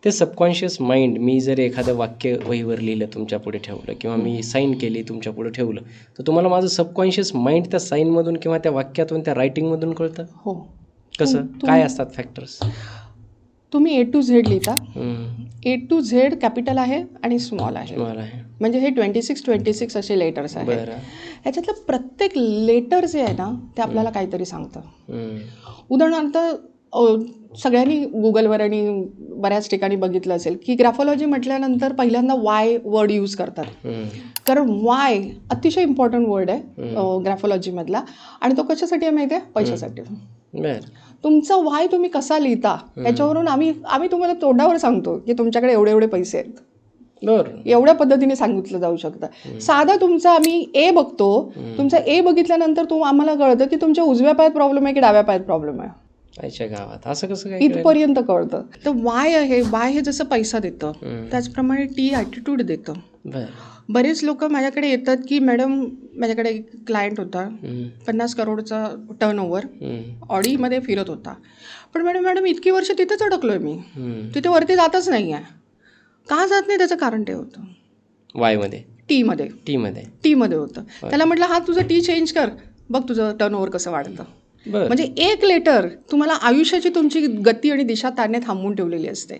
ते subconscious mind, मी जर एखादं वाक्य वहीवर लिहिलं तुमच्या पुढे ठेवलं किंवा मी साईन केली तुमच्या पुढे ठेवलं, तर तुम्हाला माझं सबकॉन्शियस माइंड त्या साईनमधून किंवा त्या वाक्यातून त्या रायटिंगमधून कळतं? हो. कसं काय असतात फॅक्टर्स? तुम्ही A to Z लिहिता. A to Z कॅपिटल आहे आणि स्मॉल आहे. मला आहे म्हणजे हे 26 असे लेटर्स आहेत. बरं. ह्याच्यातलं प्रत्येक लेटर जे आहे ना ते आपल्याला काहीतरी सांगतं. उदाहरणार्थ सगळ्यांनी गुगलवर आणि बऱ्याच ठिकाणी बघितलं असेल की ग्राफोलॉजी म्हटल्यानंतर पहिल्यांदा वाय वर्ड यूज करतात. कारण वाय अतिशय इम्पॉर्टंट वर्ड आहे ग्राफोलॉजीमधला. आणि तो कशासाठी आहे माहिती आहे? पैशासाठी. तुमचा वाय तुम्ही कसा लिहिता याच्यावरून आम्ही तुम्हाला तोंडावर सांगतो की तुमच्याकडे एवढे एवढे पैसे आहेत. एवढ्या पद्धतीने सांगितलं जाऊ शकतं. साधा तुमचा आम्ही ए बघतो, तुमचा ए बघितल्यानंतर आम्हाला कळतं की तुमच्या उजव्या पायात प्रॉब्लेम आहे की डाव्या पायात प्रॉब्लेम आहे. गावात असं कसं काय इथपर्यंत कळतं. तर वाय आहे, वाय हे जसं पैसा देतं त्याचप्रमाणे टी ॲटिट्यूड देतं. बरेच लोक माझ्याकडे येतात की मॅडम माझ्याकडे एक क्लायंट होता 50 करोडचा टर्नओव्हर, ऑडीमध्ये फिरत होता. पण मॅडम इतकी वर्ष तिथेच अडकलोय मी, तिथे वरती जातच नाही आहे. का जात नाही त्याचं कारण ते होतं वायमध्ये, टीमध्ये होतं. त्याला म्हटलं हा तुझं टी चेंज कर, बघ तुझं टर्नओव्हर कसं वाढतं. म्हणजे एक लेटर तुम्हाला आयुष्याची तुमची गती आणि दिशा त्याने थांबवून ठेवलेली असते.